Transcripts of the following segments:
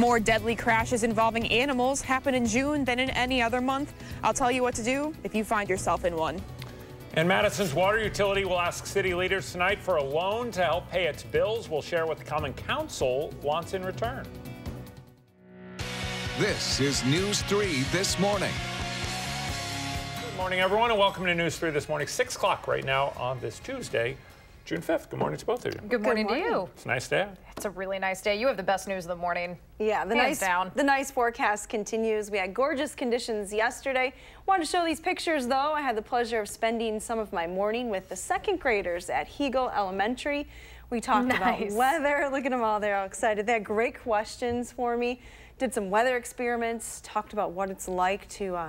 More deadly crashes involving animals happen in June than in any other month. I'll tell you what to do if you find yourself in one. And Madison's water utility will ask city leaders tonight for a loan to help pay its bills. We'll share what the Common Council wants in return. This is News 3 This Morning. Good morning, everyone, and welcome to News 3 This Morning. 6 o'clock right now on this Tuesday, June 5th. Good morning to both of you. Good morning to you. It's a nice day. It's a really nice day. You have the best news of the morning. Yeah, the nice forecast continues. We had gorgeous conditions yesterday. Wanted to show these pictures, though. I had the pleasure of spending some of my morning with the second graders at Hegel Elementary. We talked about weather. Look at them all. They're all excited. They had great questions for me. Did some weather experiments. Talked about what it's like to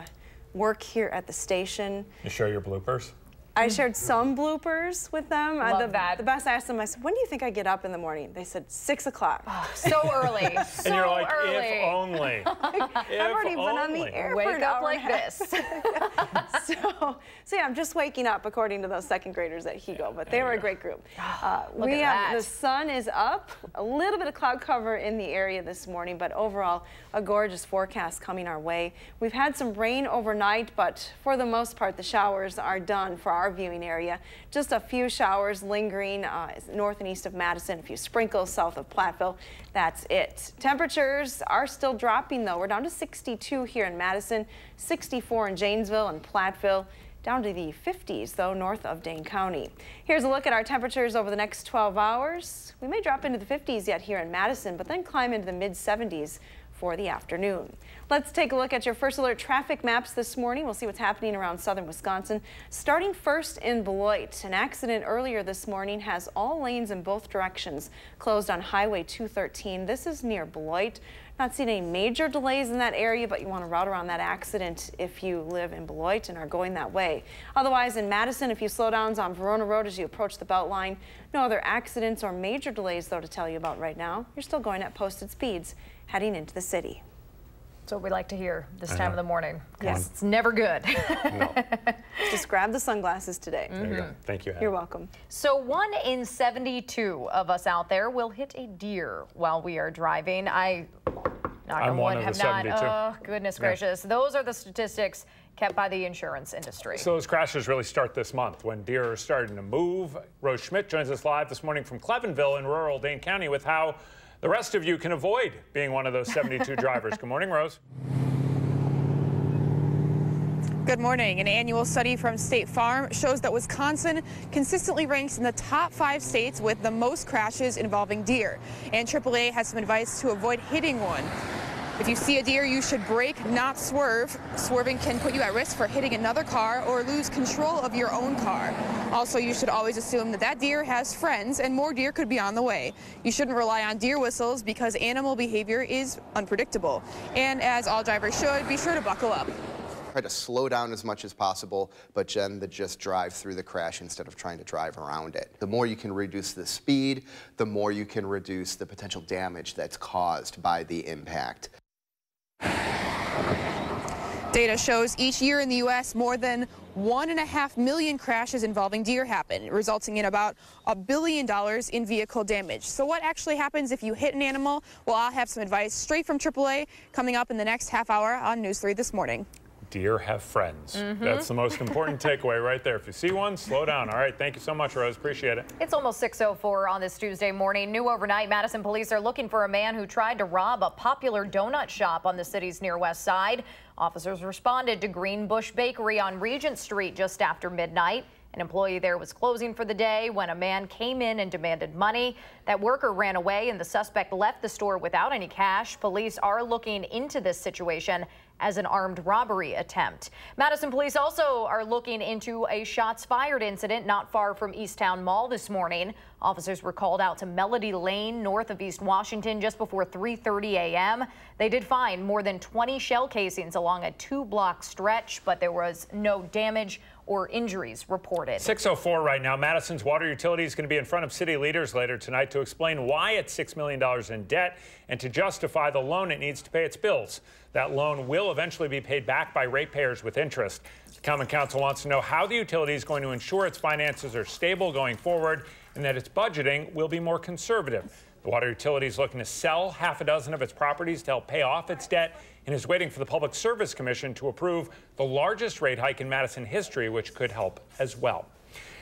work here at the station. You share your bloopers? I shared some bloopers with them. Love that. The best, I asked them, I said, when do you think I get up in the morning? They said 6 o'clock. Oh, so early. And you're like, early. if only. I've already been on the air Wake for an up hour like and a half. this. So yeah, I'm just waking up according to those second graders at Hegel, but they were a great group. The sun is up, a little bit of cloud cover in the area this morning, but overall a gorgeous forecast coming our way. We've had some rain overnight, but for the most part the showers are done for our viewing area. Just a few showers lingering north and east of Madison, a few sprinkles south of Platteville. That's it. Temperatures are still dropping though. We're down to 62 here in Madison, 64 in Janesville and Platteville. Down to the 50s, though, north of Dane County. Here's a look at our temperatures over the next 12 hours. We may drop into the 50s yet here in Madison, but then climb into the mid-70s for the afternoon. Let's take a look at your first alert traffic maps this morning. We'll see what's happening around southern Wisconsin. Starting first in Beloit, an accident earlier this morning has all lanes in both directions closed on Highway 213. This is near Beloit. Not seeing any major delays in that area, but you want to route around that accident if you live in Beloit and are going that way. Otherwise, in Madison, a few slowdowns on Verona Road as you approach the Beltline. No other accidents or major delays, though, to tell you about right now. You're still going at posted speeds heading into the city. That's what we like to hear this time of the morning, because Yes. it's never good. No. Just grab the sunglasses today. There you go. Thank you, Hannah. You're welcome. So 1 in 72 of us out there will hit a deer while we are driving. I'm one of the 72. Oh, goodness gracious. Those are the statistics kept by the insurance industry. So those crashes really start this month when deer are starting to move. Rose Schmidt joins us live this morning from Clevenville in rural Dane County with how the rest of you can avoid being one of those 72 drivers. Good morning, Rose. Good morning. An annual study from State Farm shows that Wisconsin consistently ranks in the top 5 states with the most crashes involving deer. And AAA has some advice to avoid hitting one. If you see a deer, you should brake, not swerve. Swerving can put you at risk for hitting another car or lose control of your own car. Also, you should always assume that that deer has friends and more deer could be on the way. You shouldn't rely on deer whistles because animal behavior is unpredictable. And as all drivers should, be sure to buckle up. Try to slow down as much as possible, but just drive through the crash instead of trying to drive around it. The more you can reduce the speed, the more you can reduce the potential damage that's caused by the impact. Data shows each year in the U.S. more than 1.5 million crashes involving deer happen, resulting in about $1 billion in vehicle damage. So what actually happens if you hit an animal? Well, I'll have some advice straight from AAA coming up in the next half hour on News 3 This Morning. Deer have friends. That's the most important takeaway right there. If you see one, slow down. All right, thank you so much, Rose. Appreciate it. It's almost 6:04 on this Tuesday morning. New overnight, Madison police are looking for a man who tried to rob a popular donut shop on the city's near west side. Officers responded to Greenbush Bakery on Regent Street just after midnight. An employee there was closing for the day when a man came in and demanded money. That worker ran away and the suspect left the store without any cash. Police are looking into this situation as an armed robbery attempt. Madison police also are looking into a shots fired incident not far from Easttown Mall this morning. Officers were called out to Melody Lane north of East Washington just before 3:30 a.m. They did find more than 20 shell casings along a 2-block stretch, but there was no damage or injuries reported. 6:04 right now. Madison's water utility is going to be in front of city leaders later tonight to explain why it's $6 million in debt and to justify the loan it needs to pay its bills. That loan will eventually be paid back by ratepayers with interest. The Common Council wants to know how the utility is going to ensure its finances are stable going forward and that its budgeting will be more conservative. The water utility is looking to sell half a dozen of its properties to help pay off its debt and is waiting for the Public Service Commission to approve the largest rate hike in Madison history, which could help as well.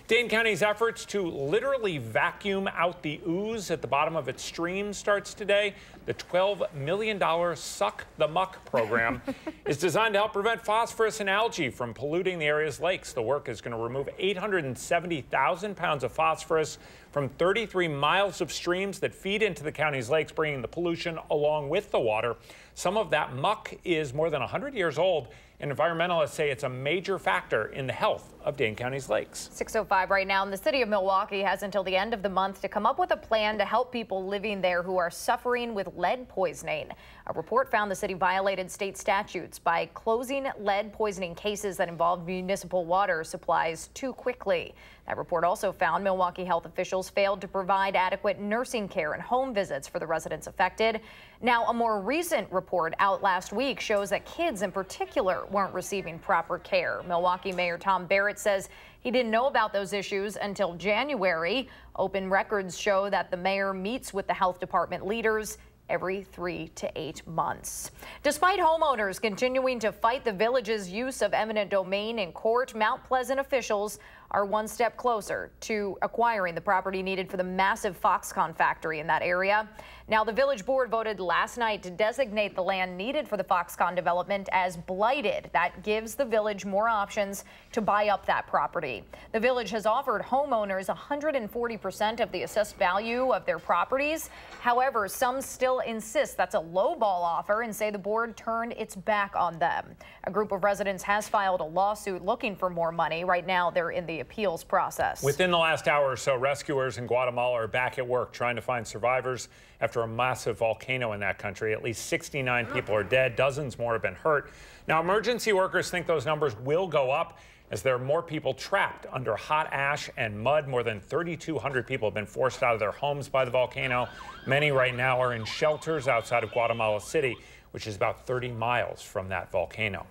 Dane County's efforts to literally vacuum out the ooze at the bottom of its stream starts today. The $12 million Suck the Muck program is designed to help prevent phosphorus and algae from polluting the area's lakes. The work is going to remove 870,000 pounds of phosphorus from 33 miles of streams that feed into the county's lakes, bringing the pollution along with the water. Some of that muck is more than 100 years old, and environmentalists say it's a major factor in the health of Dane County's lakes. 6:05 right now, and the city of Milwaukee has until the end of the month to come up with a plan to help people living there who are suffering with lead poisoning. A report found the city violated state statutes by closing lead poisoning cases that involved municipal water supplies too quickly. That report also found Milwaukee health officials failed to provide adequate nursing care and home visits for the residents affected. Now, a more recent report out last week shows that kids in particular weren't receiving proper care. Milwaukee Mayor Tom Barrett says he didn't know about those issues until January. Open records show that the mayor meets with the health department leaders every 3 to 8 months. Despite homeowners continuing to fight the village's use of eminent domain in court, Mount Pleasant officials are one step closer to acquiring the property needed for the massive Foxconn factory in that area. Now, the village board voted last night to designate the land needed for the Foxconn development as blighted. That gives the village more options to buy up that property. The village has offered homeowners 140% of the assessed value of their properties. However, some still insist that's a lowball offer and say the board turned its back on them. A group of residents has filed a lawsuit looking for more money. Right now, they're in the appeals process. Within the last hour or so, rescuers in Guatemala are back at work trying to find survivors after a massive volcano in that country. At least 69 people are dead. Dozens more have been hurt. Now, emergency workers think those numbers will go up as there are more people trapped under hot ash and mud. More than 3,200 people have been forced out of their homes by the volcano. Many right now are in shelters outside of Guatemala City, which is about 30 miles from that volcano.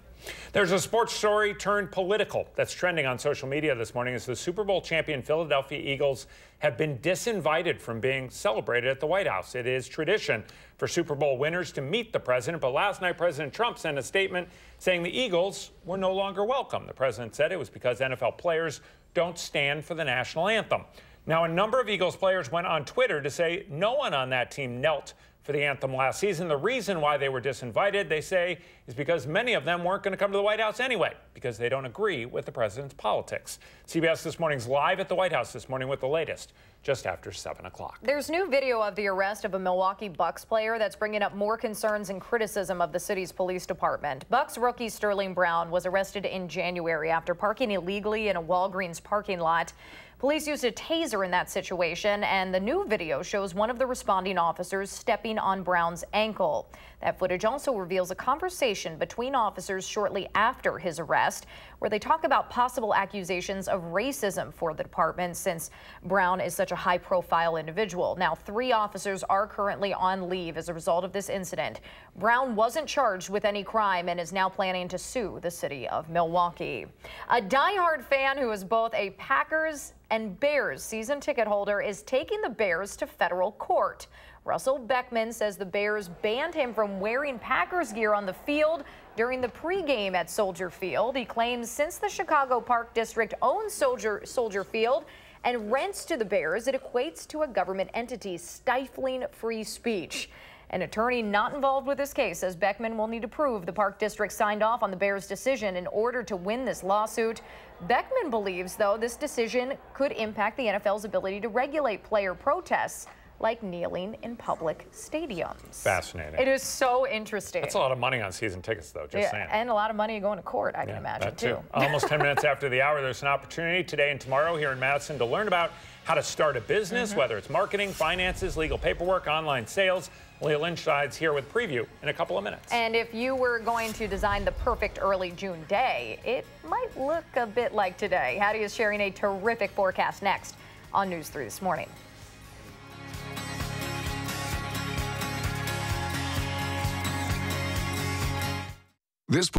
There's a sports story turned political that's trending on social media this morning as the Super Bowl champion Philadelphia Eagles have been disinvited from being celebrated at the White House. It is tradition for Super Bowl winners to meet the president, but last night President Trump sent a statement saying the Eagles were no longer welcome. The president said it was because NFL players don't stand for the national anthem. Now, a number of Eagles players went on Twitter to say no one on that team knelt for the anthem last season. The reason why they were disinvited, they say, is because many of them weren't going to come to the White House anyway, because they don't agree with the president's politics. CBS This Morning's live at the White House this morning with the latest, just after 7 o'clock. There's new video of the arrest of a Milwaukee Bucks player that's bringing up more concerns and criticism of the city's police department. Bucks rookie Sterling Brown was arrested in January after parking illegally in a Walgreens parking lot. Police used a taser in that situation, and the new video shows one of the responding officers stepping on Brown's ankle. That footage also reveals a conversation between officers shortly after his arrest, where they talk about possible accusations of racism for the department since Brown is such a high-profile individual. Now, 3 officers are currently on leave as a result of this incident. Brown wasn't charged with any crime and is now planning to sue the city of Milwaukee. A diehard fan who is both a Packers and Bears season ticket holder is taking the Bears to federal court. Russell Beckman says the Bears banned him from wearing Packers gear on the field during the pregame at Soldier Field. He claims since the Chicago Park District owns Soldier Field and rents to the Bears, it equates to a government entity stifling free speech. An attorney not involved with this case says Beckman will need to prove the Park District signed off on the Bears' decision in order to win this lawsuit. Beckman believes, though, this decision could impact the NFL's ability to regulate player protests like kneeling in public stadiums. Fascinating. It is so interesting. That's a lot of money on season tickets, though, just saying. And a lot of money going to court, I can imagine, that too. Almost 10 minutes after the hour, there's an opportunity today and tomorrow here in Madison to learn about how to start a business, whether it's marketing, finances, legal paperwork, online sales. Leah Lynchide's here with preview in a couple of minutes. And if you were going to design the perfect early June day, it might look a bit like today. Hattie is sharing a terrific forecast next on News 3 this morning. This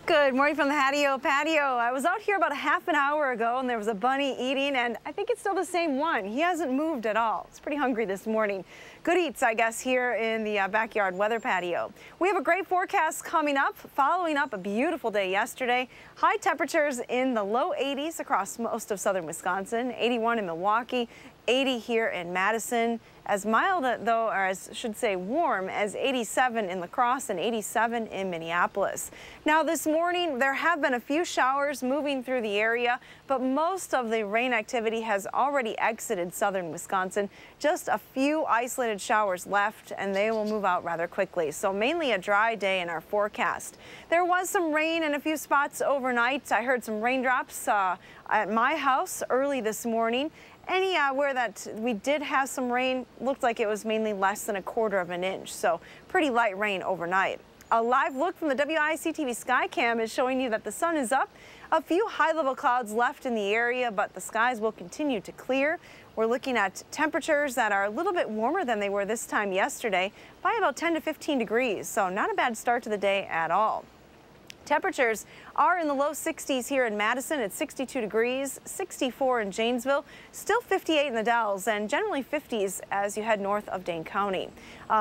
Good morning from the patio. I was out here about a half an hour ago and there was a bunny eating, and I think it's still the same one. He hasn't moved at all. It's pretty hungry this morning. Good eats, I guess, here in the backyard weather patio. We have a great forecast coming up, following up a beautiful day yesterday. High temperatures in the low 80s across most of southern Wisconsin, 81 in Milwaukee, 80 here in Madison. As mild, though, or as I should say warm, as 87 in La Crosse and 87 in Minneapolis. Now this morning there have been a few showers moving through the area, but most of the rain activity has already exited southern Wisconsin. Just a few isolated showers left and they will move out rather quickly. So mainly a dry day in our forecast. There was some rain in a few spots overnight. I heard some raindrops at my house early this morning. Anywhere that we did have some rain, looked like it was mainly less than 1/4 of an inch, so pretty light rain overnight. A live look from the WISC-TV Skycam is showing you that the sun is up. A few high-level clouds left in the area, but the skies will continue to clear. We're looking at temperatures that are a little bit warmer than they were this time yesterday by about 10 to 15 degrees, so not a bad start to the day at all. Temperatures are in the low 60s here in Madison at 62 degrees, 64 in Janesville, still 58 in the Dells, and generally 50s as you head north of Dane County.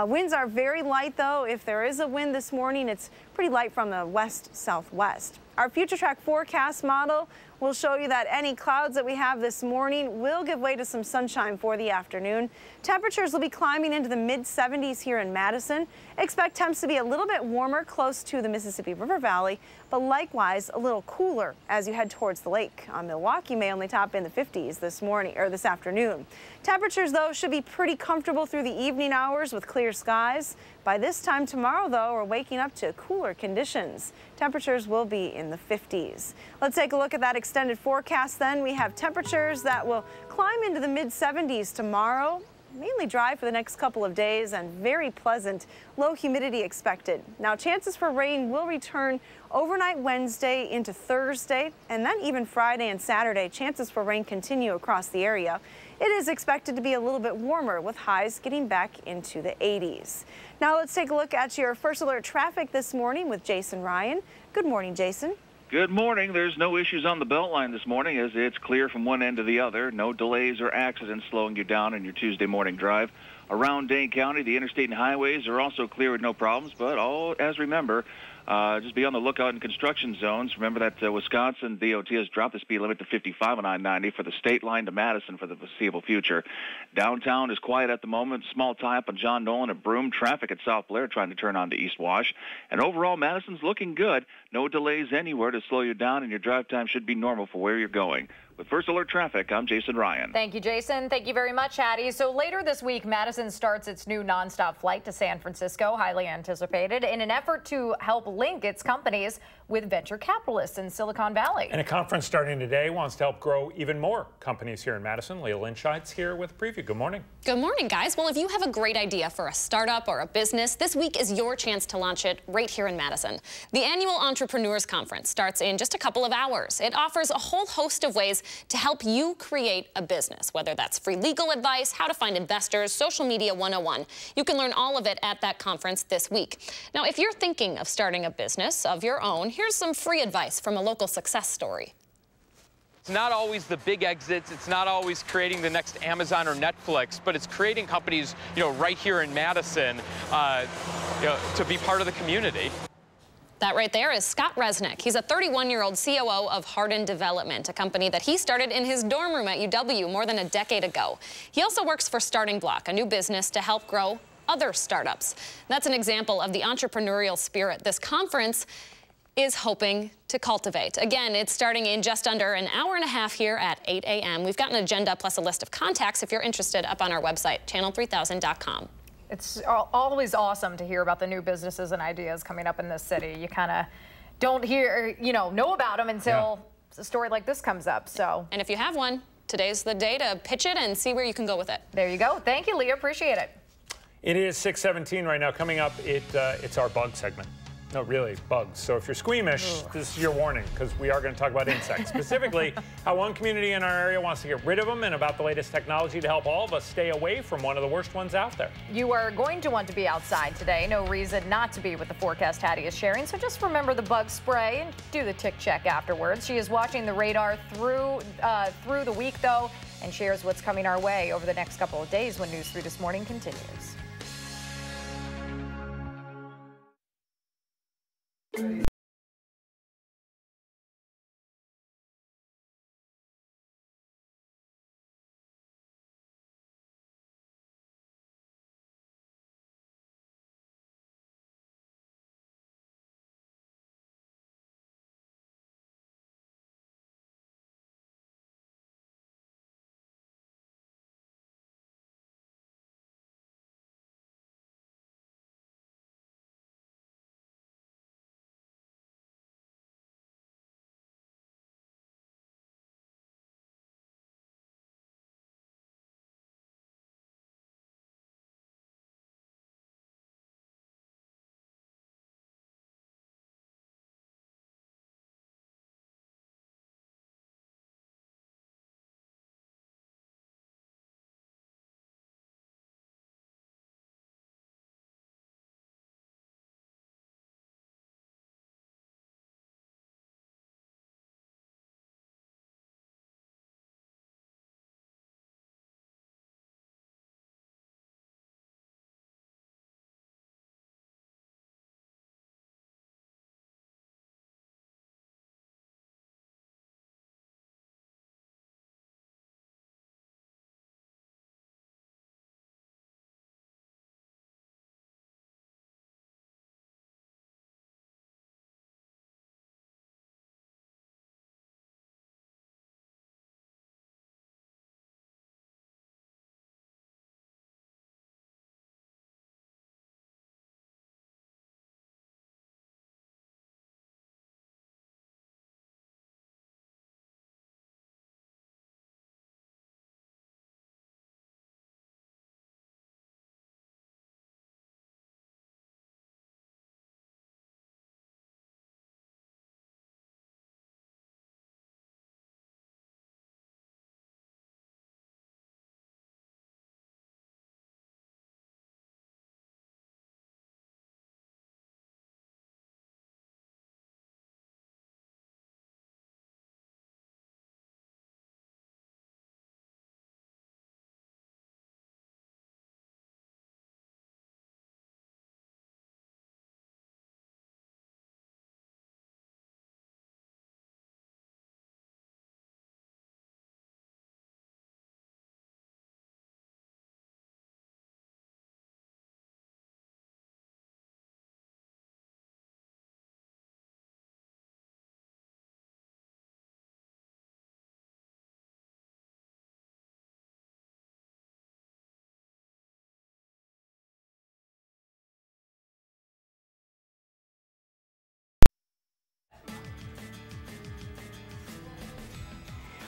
Winds are very light, though. If there is a wind this morning, it's pretty light from the west-southwest. Our future track forecast model will show you that any clouds that we have this morning will give way to some sunshine for the afternoon. Temperatures will be climbing into the mid-70s here in Madison. Expect temps to be a little bit warmer close to the Mississippi River Valley, but likewise a little cooler as you head towards the lake. Milwaukee may only top in the 50s this morning or this afternoon. Temperatures, though, should be pretty comfortable through the evening hours with clear skies. By this time tomorrow, though, we're waking up to cooler conditions. Temperatures will be in the 50s. Let's take a look at that extended forecast then. We have temperatures that will climb into the mid-70s tomorrow. Mainly dry for the next couple of days and very pleasant. Low humidity expected. Now chances for rain will return overnight Wednesday into Thursday, and then even Friday and Saturday. Chances for rain continue across the area. It is expected to be a little bit warmer with highs getting back into the 80s. Now let's take a look at your first alert traffic this morning with Jason Ryan. Good morning, Jason. Good morning. There's no issues on the Beltline this morning as it's clear from one end to the other. No delays or accidents slowing you down in your Tuesday morning drive. Around Dane County, the interstate and highways are also clear with no problems, but remember, just be on the lookout in construction zones. Remember that Wisconsin DOT has dropped the speed limit to 55 on I-90 for the state line to Madison for the foreseeable future. Downtown is quiet at the moment. Small tie-up on John Nolan at Broome. Traffic at South Blair trying to turn on to East Wash. And overall, Madison's looking good. No delays anywhere to slow you down, and your drive time should be normal for where you're going. With First Alert Traffic, I'm Jason Ryan. Thank you, Jason. Thank you very much, Hattie. So later this week, Madison starts its new nonstop flight to San Francisco, highly anticipated, in an effort to help link its companies with venture capitalists in Silicon Valley. And a conference starting today wants to help grow even more companies here in Madison. Leah Lynchite's here with a preview. Good morning. Good morning, guys. Well, if you have a great idea for a startup or a business, this week is your chance to launch it right here in Madison. The annual Entrepreneurs Conference starts in just a couple of hours. It offers a whole host of ways to help you create a business, whether that's free legal advice, how to find investors, social media 101. You can learn all of it at that conference this week. Now, if you're thinking of starting a business of your own, here's some free advice from a local success story. It's not always the big exits. It's not always creating the next Amazon or Netflix, but it's creating companies, right here in Madison, to be part of the community. That right there is Scott Resnick. He's a 31-year-old COO of Hardin Development, a company that he started in his dorm room at UW more than a decade ago. He also works for Starting Block, a new business to help grow other startups. That's an example of the entrepreneurial spirit this conference is hoping to cultivate. Again, it's starting in just under an hour and a half here at 8 a.m. We've got an agenda plus a list of contacts if you're interested up on our website, channel3000.com. It's always awesome to hear about the new businesses and ideas coming up in this city. You kind of don't know about them until a story like this comes up. So, and if you have one, today's the day to pitch it and see where you can go with it. There you go. Thank you, Leah. Appreciate it. It is 6:17 right now. Coming up, it's our bug segment. No, really, bugs. So if you're squeamish, this is your warning, because we are going to talk about insects. Specifically, how one community in our area wants to get rid of them, and about the latest technology to help all of us stay away from one of the worst ones out there. You are going to want to be outside today. No reason not to be with the forecast Hattie is sharing. So just remember the bug spray and do the tick check afterwards. She is watching the radar through the week, though, and shares what's coming our way over the next couple of days when News 3 This Morning continues.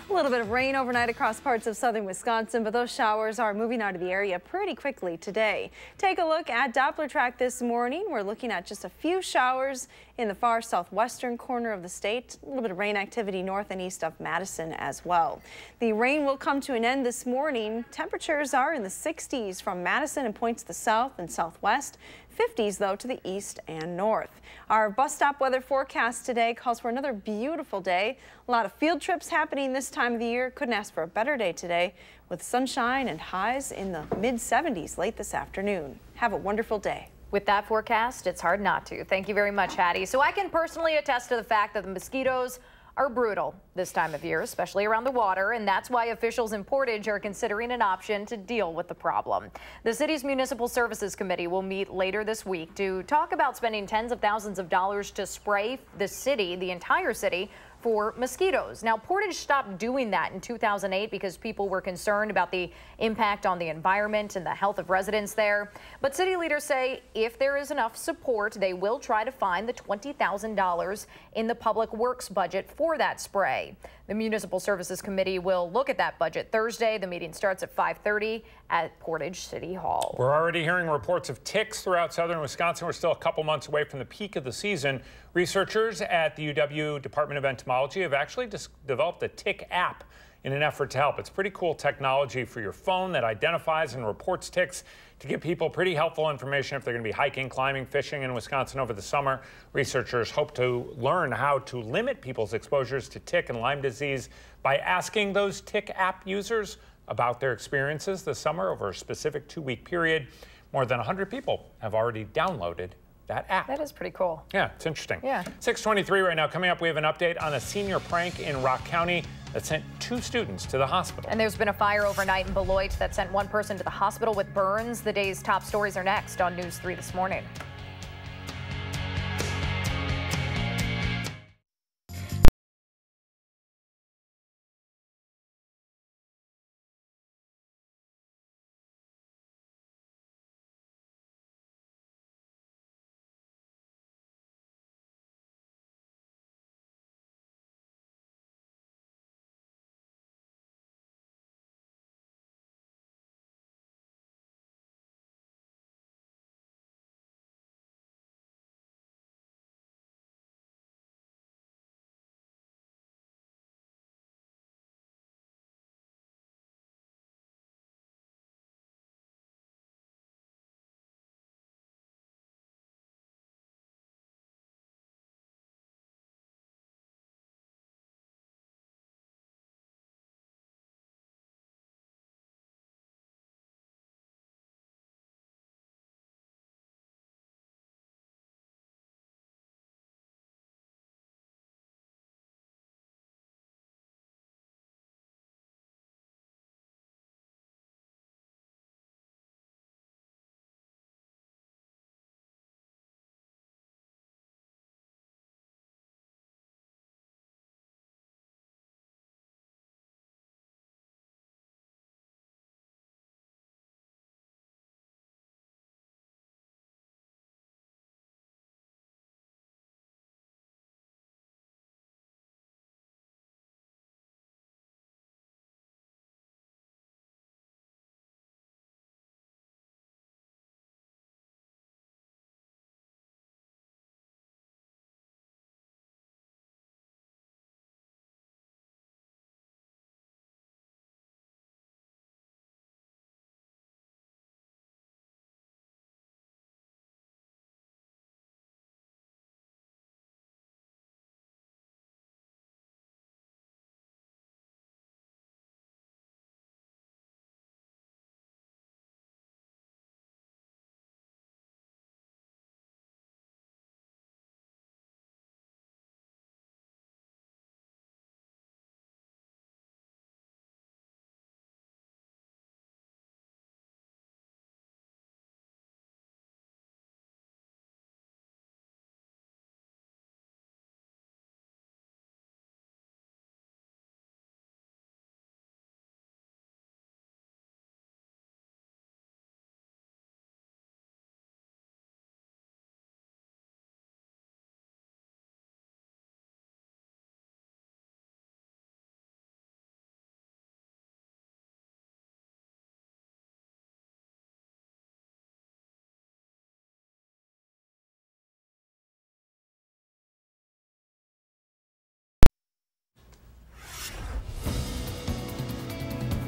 A little bit of rain overnight across parts of southern Wisconsin, but those showers are moving out of the area pretty quickly today. Take a look at Doppler track this morning. We're looking at just a few showers in the far southwestern corner of the state. A little bit of rain activity north and east of Madison as well. The rain will come to an end this morning. Temperatures are in the 60s from Madison and points to the south and southwest. 50s, though, to the east and north. Our bus stop weather forecast today calls for another beautiful day. A lot of field trips happening this time of the year. Couldn't ask for a better day today with sunshine and highs in the mid-70s late this afternoon. Have a wonderful day. With that forecast, it's hard not to. Thank you very much, Hattie. So I can personally attest to the fact that the mosquitoes are brutal this time of year, especially around the water, and that's why officials in Portage are considering an option to deal with the problem. The city's Municipal Services Committee will meet later this week to talk about spending tens of thousands of dollars to spray the city, the entire city, for mosquitoes. Now, Portage stopped doing that in 2008 because people were concerned about the impact on the environment and the health of residents there. But city leaders say if there is enough support, they will try to find the $20,000 in the public works budget for that spray. The Municipal Services Committee will look at that budget Thursday. The meeting starts at 5:30 at Portage City Hall. We're already hearing reports of ticks throughout southern Wisconsin. We're still a couple months away from the peak of the season. Researchers at the UW Department of Entomology have actually developed a tick app in an effort to help. It's pretty cool technology for your phone that identifies and reports ticks to give people pretty helpful information if they're going to be hiking, climbing, fishing in Wisconsin over the summer. Researchers hope to learn how to limit people's exposures to tick and Lyme disease by asking those tick app users about their experiences this summer over a specific 2-week period. More than 100 people have already downloaded that app. That is pretty cool. Yeah, it's interesting. Yeah. 6:23 right now. Coming up, we have an update on a senior prank in Rock County that sent 2 students to the hospital. And there's been a fire overnight in Beloit that sent 1 person to the hospital with burns. The day's top stories are next on News 3 this morning.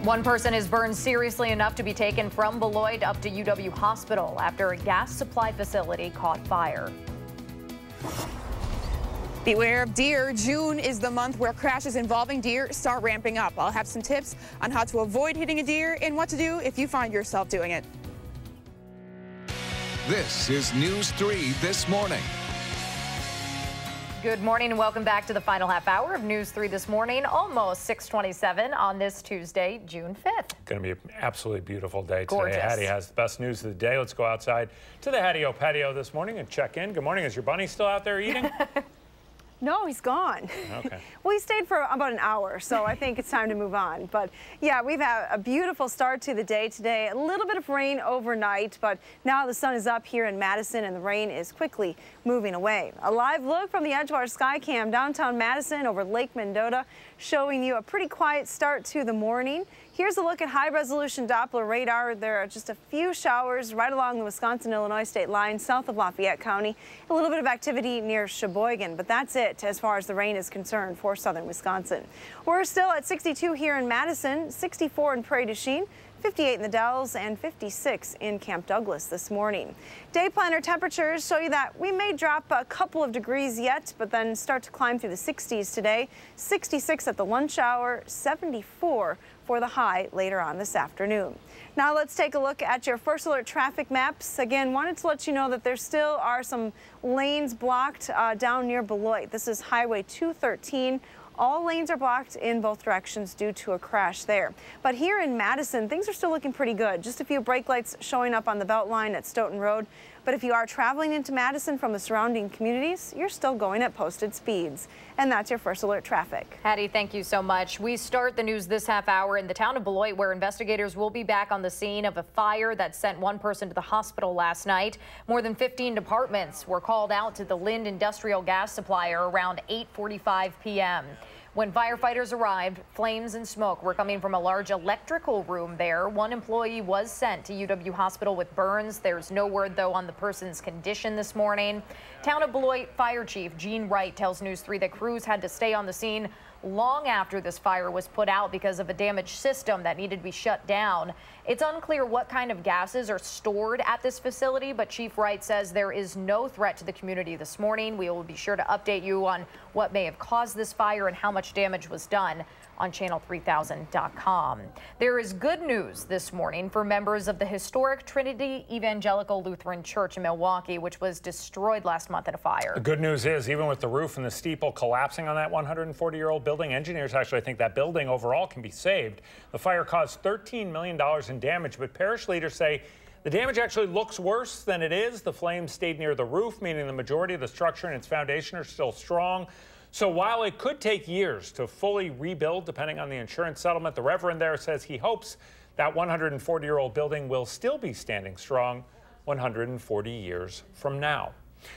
One person is burned seriously enough to be taken from Beloit up to UW Hospital after a gas supply facility caught fire. Beware of deer. June is the month where crashes involving deer start ramping up. I'll have some tips on how to avoid hitting a deer and what to do if you find yourself doing it. This is News 3 This Morning. Good morning and welcome back to the final half hour of News 3 This Morning, almost 6:27 on this Tuesday, June 5th. Going to be an absolutely beautiful day Gorgeous. today. Hattie has the best news of the day. Let's go outside to the Hattie-O patio this morning and check in. Good morning. Is your bunny still out there eating? No, he's gone. Okay. Well, he stayed for about an hour, so I think it's time to move on. But yeah, we've had a beautiful start to the day today. A little bit of rain overnight, but now the sun is up here in Madison and the rain is quickly moving away. A live look from the edge of our sky cam downtown Madison over Lake Mendota, showing you a pretty quiet start to the morning. Here's a look at high-resolution Doppler radar. There are just a few showers right along the Wisconsin-Illinois state line south of Lafayette County. A little bit of activity near Sheboygan, but that's it as far as the rain is concerned for southern Wisconsin. We're still at 62 here in Madison, 64 in Prairie du Chien, 58 in the Dells, and 56 in Camp Douglas this morning. Day planner temperatures show you that we may drop a couple of degrees yet, but then start to climb through the 60s today. 66 at the lunch hour, 74 for the high later on this afternoon. Now let's take a look at your first alert traffic maps. Again, wanted to let you know that there still are some lanes blocked down near Beloit. This is Highway 213. All lanes are blocked in both directions due to a crash there. But here in Madison, things are still looking pretty good. Just a few brake lights showing up on the Beltline at Stoughton Road. But if you are traveling into Madison from the surrounding communities, you're still going at posted speeds. And that's your first alert traffic. Hattie, thank you so much. We start the news this half hour in the town of Beloit, where investigators will be back on the scene of a fire that sent one person to the hospital last night. More than 15 departments were called out to the Lind industrial gas supplier around 8:45 p.m. When firefighters arrived, flames and smoke were coming from a large electrical room there. One employee was sent to UW Hospital with burns. There's no word, though, on the person's condition this morning. Town of Beloit Fire Chief Gene Wright tells News 3 that crews had to stay on the scene long after this fire was put out because of a damaged system that needed to be shut down. It's unclear what kind of gases are stored at this facility, but Chief Wright says there is no threat to the community this morning. We will be sure to update you on what may have caused this fire and how much damage was done on channel3000.com. There is good news this morning for members of the historic Trinity Evangelical Lutheran Church in Milwaukee, which was destroyed last month in a fire. The good news is, even with the roof and the steeple collapsing on that 140-year-old building, engineers actually think that building overall can be saved. The fire caused $13 million in damage, but parish leaders say the damage actually looks worse than it is. The flames stayed near the roof, meaning the majority of the structure and its foundation are still strong. So while it could take years to fully rebuild, depending on the insurance settlement, the Reverend there says he hopes that 140-year-old building will still be standing strong 140 years from now.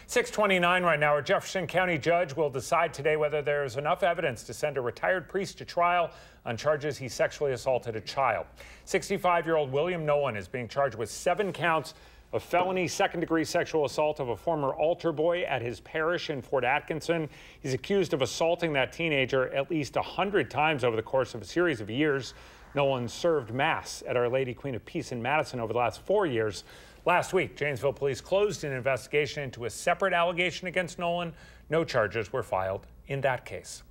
6:29 right now. A Jefferson County judge will decide today whether there is enough evidence to send a retired priest to trial on charges he sexually assaulted a child. 65-year-old William Nolan is being charged with 7 counts of felony second-degree sexual assault of a former altar boy at his parish in Fort Atkinson. He's accused of assaulting that teenager at least 100 times over the course of a series of years. Nolan served Mass at Our Lady Queen of Peace in Madison over the last 4 years. Last week, Janesville police closed an investigation into a separate allegation against Nolan. No charges were filed in that case.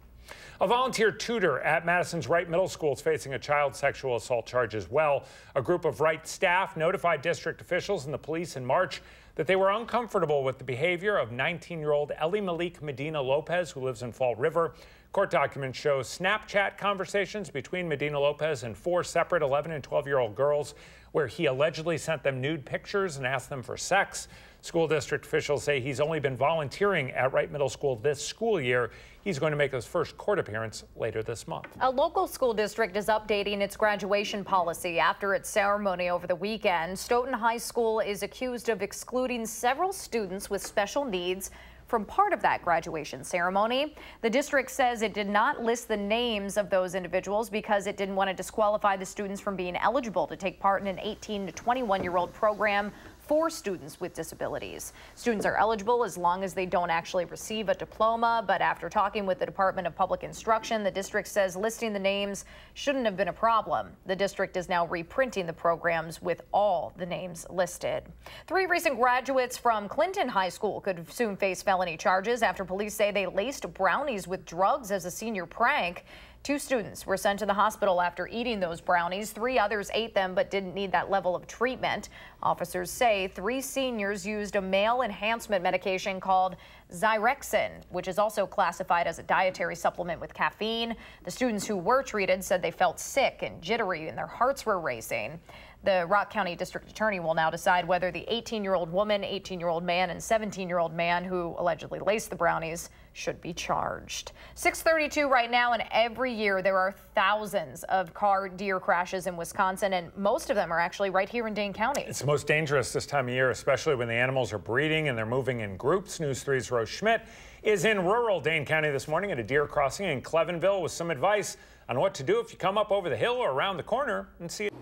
A volunteer tutor at Madison's Wright Middle School is facing a child sexual assault charge as well. A group of Wright staff notified district officials and the police in March that they were uncomfortable with the behavior of 19-year-old Ellie Malik Medina Lopez, who lives in Fall River. Court documents show Snapchat conversations between Medina Lopez and 4 separate 11 and 12-year-old girls, where he allegedly sent them nude pictures and asked them for sex. School district officials say he's only been volunteering at Wright Middle School this school year. He's going to make his first court appearance later this month. A local school district is updating its graduation policy after its ceremony over the weekend. Stoughton High School is accused of excluding several students with special needs from part of that graduation ceremony. The district says it did not list the names of those individuals because it didn't want to disqualify the students from being eligible to take part in an 18 to 21-year-old program for students with disabilities. Students are eligible as long as they don't actually receive a diploma, but after talking with the Department of Public Instruction, the district says listing the names shouldn't have been a problem. The district is now reprinting the programs with all the names listed. 3 recent graduates from Clinton High School could soon face felony charges after police say they laced brownies with drugs as a senior prank. 2 students were sent to the hospital after eating those brownies. 3 others ate them but didn't need that level of treatment. Officers say 3 seniors used a male enhancement medication called Zyrexin, which is also classified as a dietary supplement with caffeine. The students who were treated said they felt sick and jittery and their hearts were racing. The Rock County District Attorney will now decide whether the 18-year-old woman, 18-year-old man, and 17-year-old man who allegedly laced the brownies should be charged. 6:32 right now, and every year there are thousands of deer crashes in Wisconsin, and most of them are actually right here in Dane County. It's the most dangerous this time of year, especially when the animals are breeding and they're moving in groups. News 3's Rose Schmidt is in rural Dane County this morning at a deer crossing in Clevenville with some advice on what to do if you come up over the hill or around the corner and see it.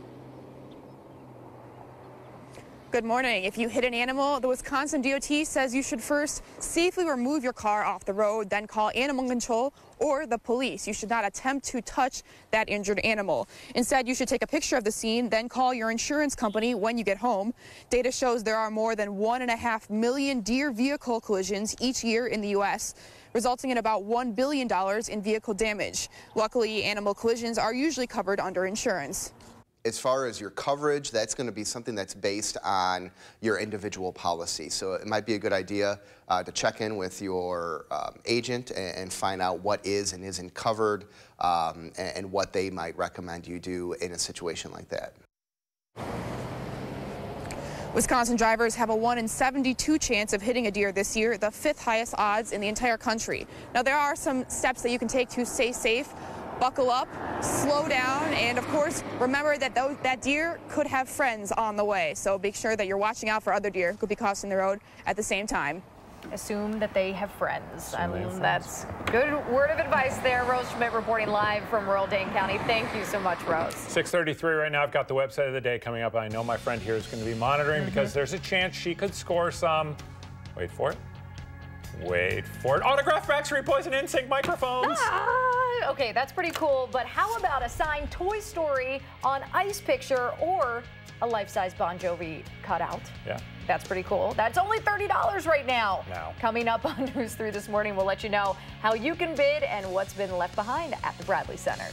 Good morning. If you hit an animal, the Wisconsin DOT says you should first safely remove your car off the road, then call animal control or the police. You should not attempt to touch that injured animal. Instead, you should take a picture of the scene, then call your insurance company when you get home. Data shows there are more than 1.5 million deer vehicle collisions each year in the U.S., resulting in about $1 billion in vehicle damage. Luckily, animal collisions are usually covered under insurance. As far as your coverage, that's going to be something that's based on your individual policy. So it might be a good idea to check in with your agent and find out what is and isn't covered and what they might recommend you do in a situation like that. Wisconsin drivers have a 1 in 72 chance of hitting a deer this year, the 5th highest odds in the entire country. Now, there are some steps that you can take to stay safe. Buckle up, slow down, and of course, remember that that deer could have friends on the way. So make sure that you're watching out for other deer who could be crossing the road at the same time. Assume that they have friends. I mean, that's good word of advice there. Rose Schmidt reporting live from rural Dane County. Thank you so much, Rose. 6:33 right now. I've got the website of the day coming up. I know my friend here is going to be monitoring because there's a chance she could score some, wait for it, autographed Factory Poison NSYNC microphones. Okay, that's pretty cool, but how about a signed Toy Story on ice picture or a life-size Bon Jovi cutout? Yeah. That's pretty cool. That's only $30 right now. Coming up on News 3 this morning, we'll let you know how you can bid and what's been left behind at the Bradley Center.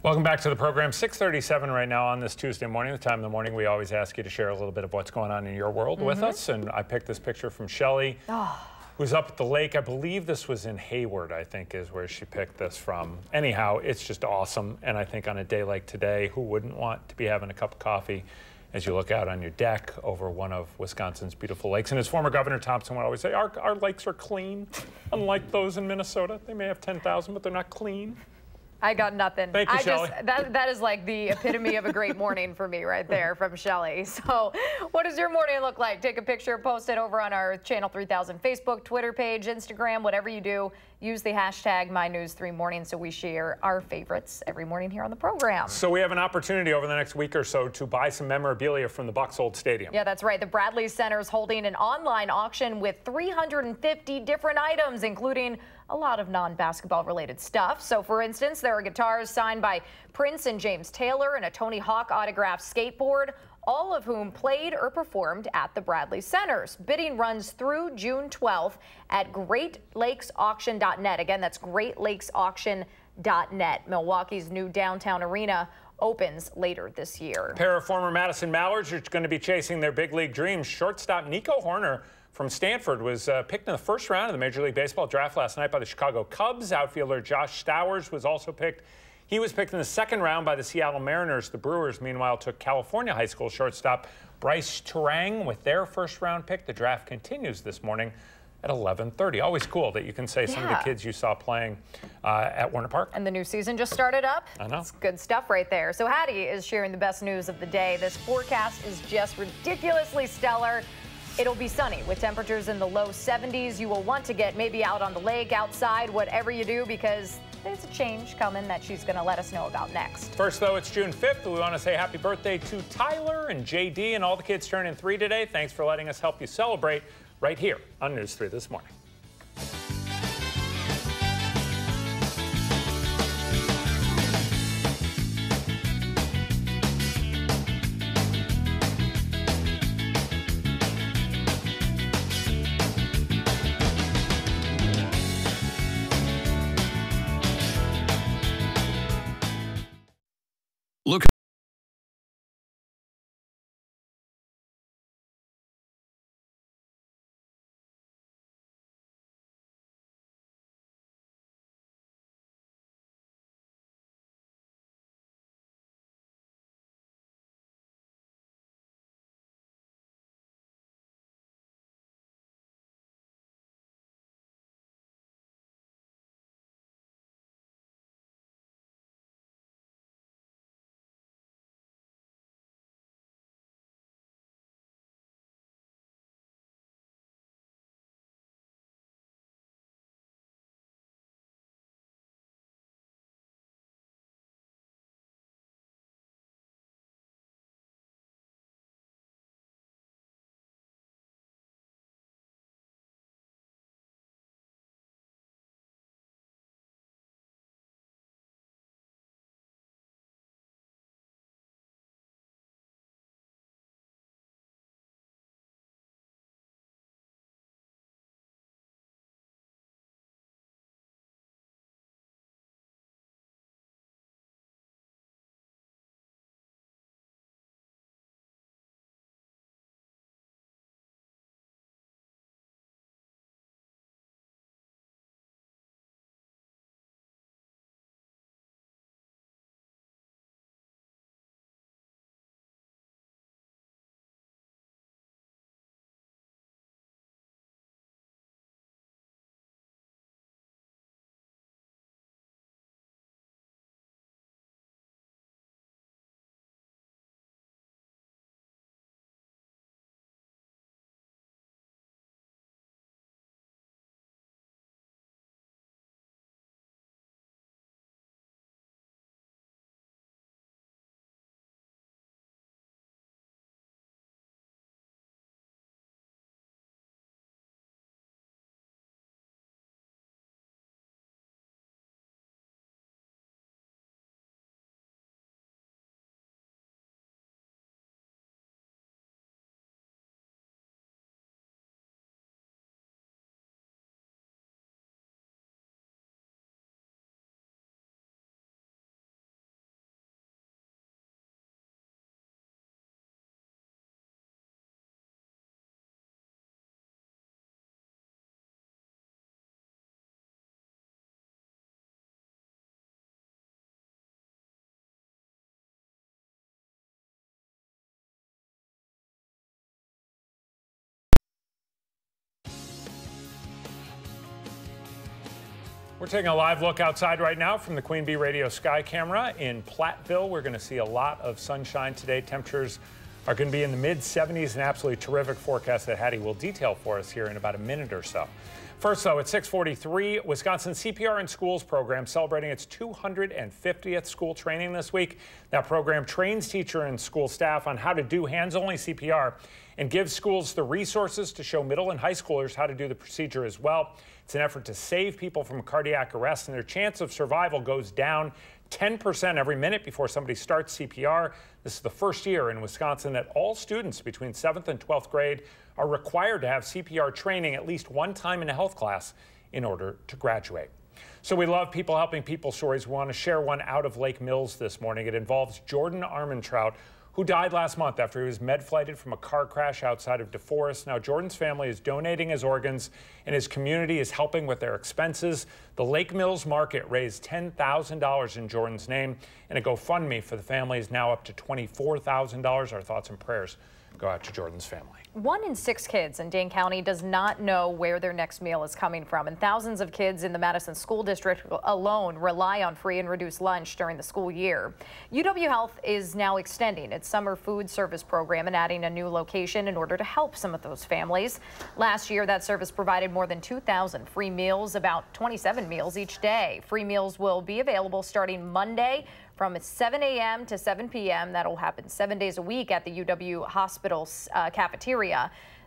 Welcome back to the program. 6:37 right now on this Tuesday morning. The time in the morning we always ask you to share a little bit of what's going on in your world with us. And I picked this picture from Shelley, who's up at the lake. I believe this was in Hayward, I think is where she picked this from. Anyhow, it's just awesome. And I think on a day like today, who wouldn't want to be having a cup of coffee as you look out on your deck over one of Wisconsin's beautiful lakes? And as former Governor Thompson would always say, our lakes are clean, unlike those in Minnesota. They may have 10,000, but they're not clean. I got nothing. Thank you, Shelley. That is like the epitome of a great morning for me right there from Shelley. So what does your morning look like? Take a picture, post it over on our Channel 3000 Facebook, Twitter page, Instagram, whatever you do. Use the hashtag MyNews3Morning so we share our favorites every morning here on the program. So we have an opportunity over the next week or so to buy some memorabilia from the Bucs Old Stadium. Yeah, that's right. The Bradley Center is holding an online auction with 350 different items, including a lot of non-basketball related stuff. So for instance, there are guitars signed by Prince and James Taylor and a Tony Hawk autographed skateboard, all of whom played or performed at the Bradley Centers. Bidding runs through June 12th at GreatLakesAuction.net. Again, that's GreatLakesAuction.net. Milwaukee's new downtown arena opens later this year. A pair of former Madison Mallards are going to be chasing their big league dreams. Shortstop Nico Horner from Stanford was picked in the first round of the Major League Baseball draft last night by the Chicago Cubs. Outfielder Josh Stowers was also picked. He was picked in the second round by the Seattle Mariners. The Brewers, meanwhile, took California high school shortstop Bryce Turang with their first-round pick. The draft continues this morning at 11:30. Always cool that you can say some of the kids you saw playing at Warner Park. And the new season just started up. I know. It's good stuff right there. So Hattie is sharing the best news of the day. This forecast is just ridiculously stellar. It'll be sunny with temperatures in the low 70s. You will want to get maybe out on the lake, outside, whatever you do, because there's a change coming that she's going to let us know about next. First, though, it's June 5th. We want to say happy birthday to Tyler and JD and all the kids turning 3 today. Thanks for letting us help you celebrate right here on News 3 This Morning. Look We're taking a live look outside right now from the Queen Bee Radio Sky Camera in Platteville. We're going to see a lot of sunshine today. Temperatures are going to be in the mid-70s, an absolutely terrific forecast that Hattie will detail for us here in about a minute or so. First, though, at 6:43, Wisconsin CPR in Schools program celebrating its 250th school training this week. That program trains teacher and school staff on how to do hands-only CPR and gives schools the resources to show middle and high schoolers how to do the procedure as well. It's an effort to save people from cardiac arrest, and their chance of survival goes down 10% every minute before somebody starts CPR. This is the first year in Wisconsin that all students between 7th and 12th grade are required to have CPR training at least one time in a health class in order to graduate. So we love people helping people stories. We want to share one out of Lake Mills this morning. It involves Jordan Armentrout, who died last month after he was med-flighted from a car crash outside of DeForest. Now, Jordan's family is donating his organs, and his community is helping with their expenses. The Lake Mills Market raised $10,000 in Jordan's name, and a GoFundMe for the family is now up to $24,000. Our thoughts and prayers go out to Jordan's family. 1 in 6 kids in Dane County does not know where their next meal is coming from, and thousands of kids in the Madison School District alone rely on free and reduced lunch during the school year. UW Health is now extending its summer food service program and adding a new location in order to help some of those families. Last year, that service provided more than 2,000 free meals, about 27 meals each day. Free meals will be available starting Monday from 7 a.m. to 7 p.m. That'll happen 7 days a week at the UW Hospital's cafeteria.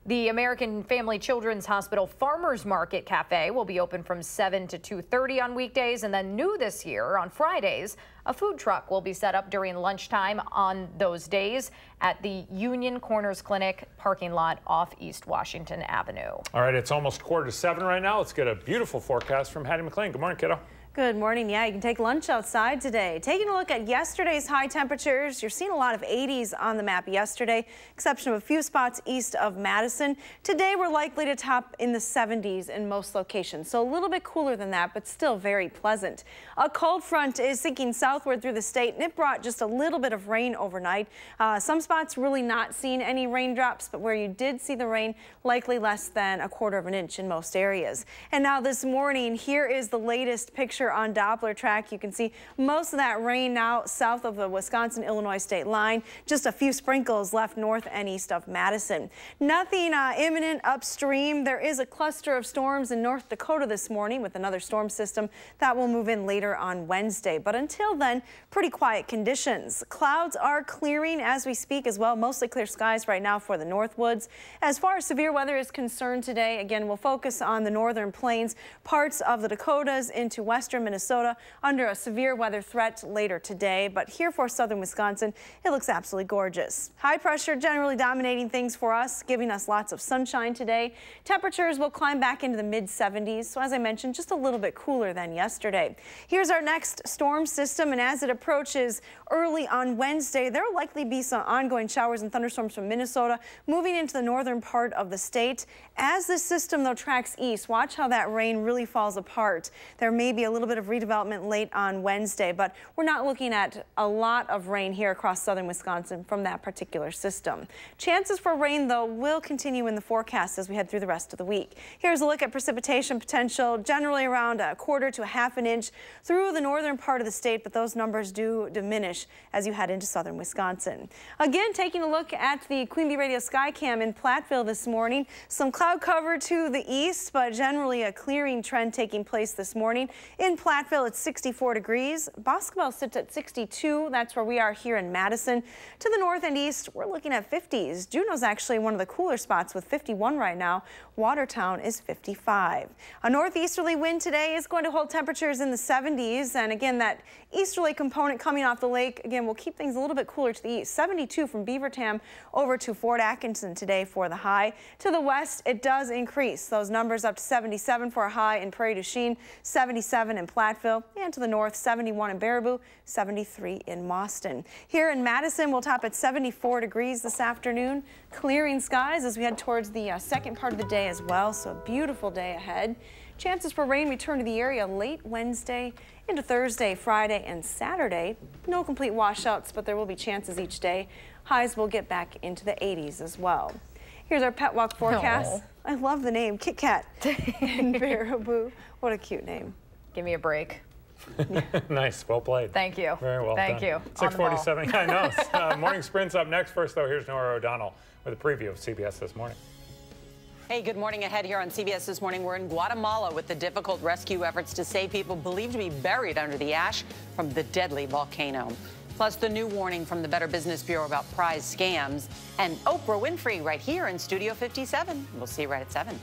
The American Family Children's Hospital Farmers Market Cafe will be open from 7 to 2:30 on weekdays, and then new this year on Fridays, a food truck will be set up during lunchtime on those days at the Union Corners Clinic parking lot off East Washington Avenue. All right, it's almost 6:45 right now. Let's get a beautiful forecast from Hattie McLean. Good morning, kiddo. Good morning. Yeah, you can take lunch outside today. Taking a look at yesterday's high temperatures, you're seeing a lot of 80s on the map yesterday, exception of a few spots east of Madison. Today, we're likely to top in the 70s in most locations, so a little bit cooler than that, but still very pleasant. A cold front is sinking southward through the state, and it brought just a little bit of rain overnight. Some spots really not seeing any raindrops, but where you did see the rain, likely less than 1/4 inch in most areas. And now this morning, here is the latest picture on Doppler track. You can see most of that rain now south of the Wisconsin-Illinois state line. Just a few sprinkles left north and east of Madison. Nothing imminent upstream. There is a cluster of storms in North Dakota this morning with another storm system that will move in later on Wednesday. But until then, pretty quiet conditions. Clouds are clearing as we speak as well. Mostly clear skies right now for the Northwoods. As far as severe weather is concerned today, again, we'll focus on the northern plains, parts of the Dakotas into western Minnesota under a severe weather threat later today. But here for southern Wisconsin, it looks absolutely gorgeous. High pressure generally dominating things for us, giving us lots of sunshine today. Temperatures will climb back into the mid-70s. So as I mentioned, just a little bit cooler than yesterday. Here's our next storm system, and as it approaches early on Wednesday, there will likely be some ongoing showers and thunderstorms from Minnesota moving into the northern part of the state. As this system, though, tracks east, watch how that rain really falls apart. There may be a little bit of redevelopment late on Wednesday, but we're not looking at a lot of rain here across southern Wisconsin from that particular system. Chances for rain, though, will continue in the forecast as we head through the rest of the week. Here's a look at precipitation potential, generally around 1/4 to 1/2 inch through the northern part of the state, but those numbers do diminish as you head into southern Wisconsin. Again, taking a look at the Queen Bee Radio Skycam in Platteville this morning. Some cloud cover to the east, but generally a clearing trend taking place this morning. In Platteville, it's 64 degrees. Boscobel sits at 62. That's where we are here in Madison. To the north and east, we're looking at 50s. Juneau's actually one of the cooler spots with 51 right now. Watertown is 55. A northeasterly wind today is going to hold temperatures in the 70s. And again, that easterly component coming off the lake, again, will keep things a little bit cooler to the east. 72 from Beaverton over to Fort Atkinson today for the high. To the west, it does increase. Those numbers up to 77 for a high in Prairie du Chien, 77 in Platteville, and to the north, 71 in Baraboo, 73 in Mauston. Here in Madison, we'll top at 74 degrees this afternoon. Clearing skies as we head towards the second part of the day as well, so a beautiful day ahead. Chances for rain return to the area late Wednesday into Thursday, Friday, and Saturday. No complete washouts, but there will be chances each day. Highs will get back into the 80s as well. Here's our pet walk forecast. I love the name, Kit Kat and Baraboo. What a cute name. Give me a break. Nice. Well played. Thank you. Very well Thank done. you. 6:47. I know. Morning Sprint's up next. First, though, here's Nora O'Donnell with a preview of CBS This Morning. Hey, good morning. Ahead here on CBS This Morning, we're in Guatemala with the difficult rescue efforts to save people believed to be buried under the ash from the deadly volcano. Plus, the new warning from the Better Business Bureau about prize scams. And Oprah Winfrey right here in Studio 57. We'll see you right at 7.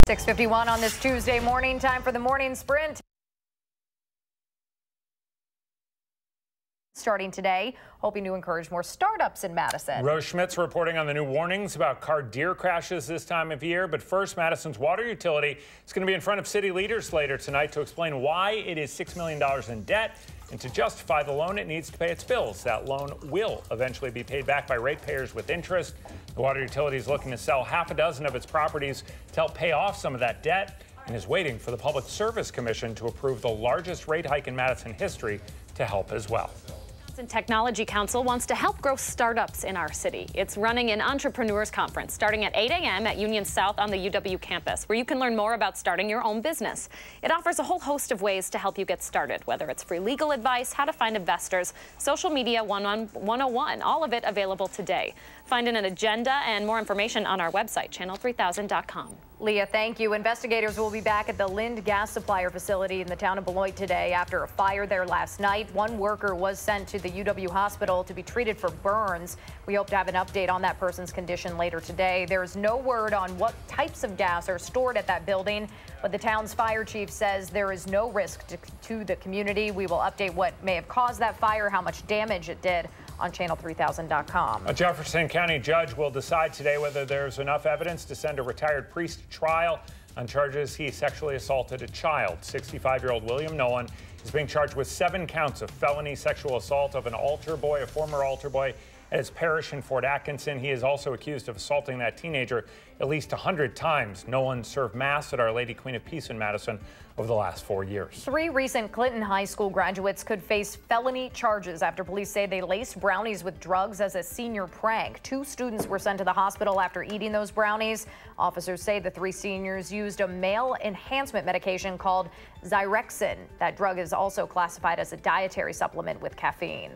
.651 on this Tuesday morning. Time for the morning sprint. Starting today, hoping to encourage more startups in Madison. Rose Schmidt's reporting on the new warnings about car deer crashes this time of year. But first, Madison's water utility is going to be in front of city leaders later tonight to explain why it is $6 million in debt and to justify the loan it needs to pay its bills. That loan will eventually be paid back by ratepayers with interest. The water utility is looking to sell half a dozen of its properties to help pay off some of that debt and is waiting for the Public Service Commission to approve the largest rate hike in Madison history to help as well. Madison Technology Council wants to help grow startups in our city. It's running an entrepreneurs conference starting at 8 a.m. at Union South on the UW campus, where you can learn more about starting your own business. It offers a whole host of ways to help you get started, whether it's free legal advice, how to find investors, social media 101, all of it available today. Find an agenda and more information on our website, channel3000.com. Leah, thank you. Investigators will be back at the Lind gas supplier facility in the town of Beloit today after a fire there last night. One worker was sent to the UW hospital to be treated for burns. We hope to have an update on that person's condition later today. There is no word on what types of gas are stored at that building, but the town's fire chief says there is no risk to the community. We will update what may have caused that fire, how much damage it did on channel3000.com. A Jefferson County judge will decide today whether there's enough evidence to send a retired priest to trial. on charges he sexually assaulted a child. 65-year-old William Nolan is being charged with 7 counts of felony sexual assault of an altar boy, a former altar boy, at his parish in Fort Atkinson. He is also accused of assaulting that teenager at least 100 times. Nolan served Mass at Our Lady Queen of Peace in Madison over the last 4 years. 3 recent Clinton High School graduates could face felony charges after police say they laced brownies with drugs as a senior prank. 2 students were sent to the hospital after eating those brownies. Officers say the 3 seniors used a male enhancement medication called Zyrexin. That drug is also classified as a dietary supplement with caffeine.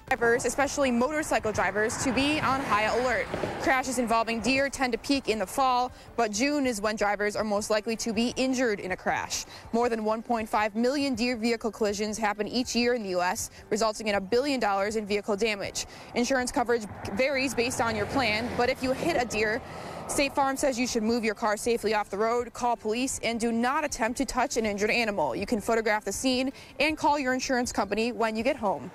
Drivers, especially motorcycle drivers, to be on high alert. Crashes involving deer tend to peak in the fall, but June is when drivers are most likely to be injured in a crash. More than 1.5 million deer vehicle collisions happen each year in the U.S., resulting in $1 billion in vehicle damage. Insurance coverage varies based on your plan, but if you hit a deer, State Farm says you should move your car safely off the road, call police, and do not attempt to touch an injured animal. You can photograph the scene and call your insurance company when you get home.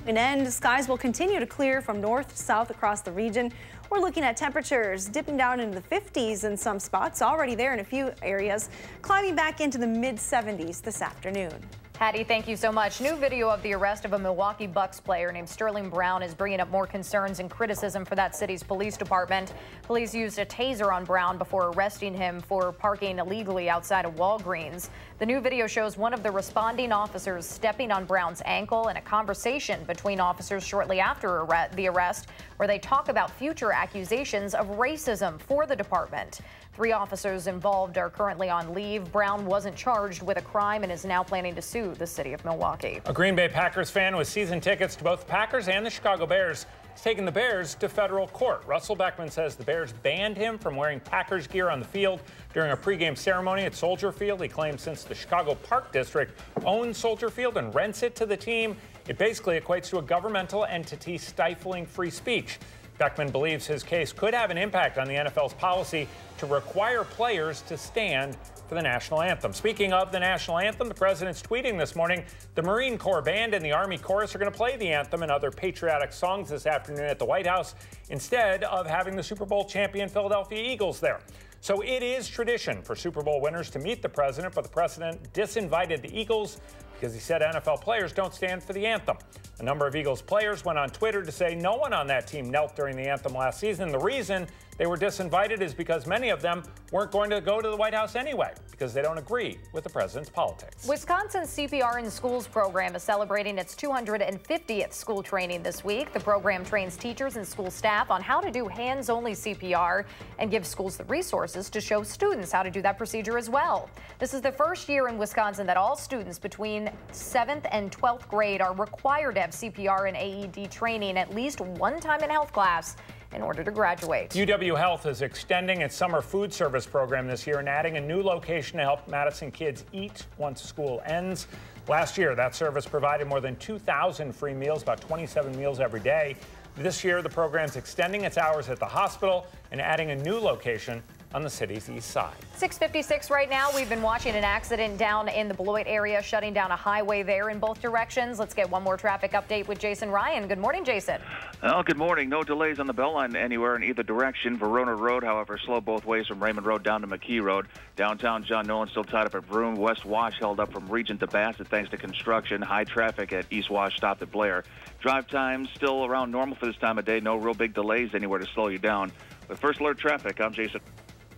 An end, skies will continue to clear from north to south across the region. We're looking at temperatures dipping down into the 50s in some spots, already there in a few areas, climbing back into the mid-70s this afternoon. Hattie, thank you so much. New video of the arrest of a Milwaukee Bucks player named Sterling Brown is bringing up more concerns and criticism for that city's police department. Police used a taser on Brown before arresting him for parking illegally outside of Walgreens. The new video shows one of the responding officers stepping on Brown's ankle and a conversation between officers shortly after the arrest, where they talk about future accusations of racism for the department. 3 officers involved are currently on leave. Brown wasn't charged with a crime and is now planning to sue the city of Milwaukee. A Green Bay Packers fan with season tickets to both the Packers and the Chicago Bears is taking the Bears to federal court. Russell Beckman says the Bears banned him from wearing Packers gear on the field during a pregame ceremony at Soldier Field. He claims since the Chicago Park District owns Soldier Field and rents it to the team, it basically equates to a governmental entity stifling free speech. Beckman believes his case could have an impact on the NFL's policy to require players to stand for the national anthem. Speaking of the national anthem, the president's tweeting this morning, the Marine Corps Band and the Army Chorus are going to play the anthem and other patriotic songs this afternoon at the White House instead of having the Super Bowl champion Philadelphia Eagles there. So it is tradition for Super Bowl winners to meet the president, but the president disinvited the Eagles because he said NFL players don't stand for the anthem. A number of Eagles players went on Twitter to say no one on that team knelt during the anthem last season. The reason they were disinvited is because many of them weren't going to go to the White House anyway because they don't agree with the president's politics. Wisconsin's CPR in Schools program is celebrating its 250th school training this week. The program trains teachers and school staff on how to do hands-only CPR and gives schools the resources to show students how to do that procedure as well. This is the first year in Wisconsin that all students between 7th and 12th grade are required to have CPR and AED training at least one time in health class in order to graduate. UW Health is extending its summer food service program this year and adding a new location to help Madison kids eat once school ends. Last year, that service provided more than 2,000 free meals, about 27 meals every day. This year, the program's extending its hours at the hospital and adding a new location on the city's east side. 6:56 right now. We've been watching an accident down in the Beloit area, shutting down a highway there in both directions. Let's get one more traffic update with Jason Ryan. Good morning, Jason. Well, good morning. No delays on the Beltline anywhere in either direction. Verona Road, however, slow both ways from Raymond Road down to McKee Road. Downtown John Nolan still tied up at Vroom. West Wash held up from Regent to Bassett thanks to construction. High traffic at East Wash stopped at Blair. Drive times still around normal for this time of day. No real big delays anywhere to slow you down. With First Alert Traffic, I'm Jason.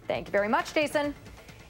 Thank you very much, Jason.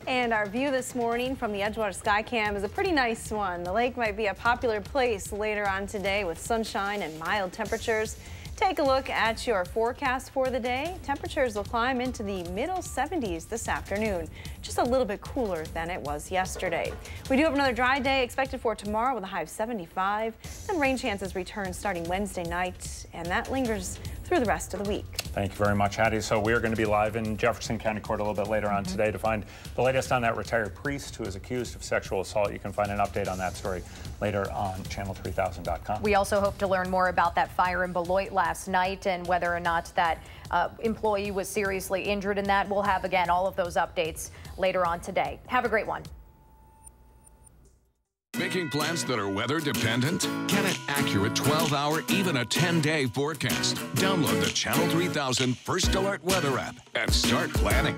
And our view this morning from the Edgewater Skycam is a pretty nice one. The lake might be a popular place later on today with sunshine and mild temperatures. Take a look at your forecast for the day. Temperatures will climb into the middle 70s this afternoon, just a little bit cooler than it was yesterday. We do have another dry day expected for tomorrow with a high of 75. Then rain chances return starting Wednesday night, and that lingers through the rest of the week. Thank you very much, Hattie. So we are going to be live in Jefferson County Court a little bit later on today to find the latest on that retired priest who is accused of sexual assault. You can find an update on that story later on channel3000.com. We also hope to learn more about that fire in Beloit last night and whether or not that employee was seriously injured in that. We'll have, again, all of those updates later on today. Have a great one. Making plans that are weather dependent? Get an accurate 12-hour, even a 10-day forecast. Download the Channel 3000 First Alert Weather app and start planning.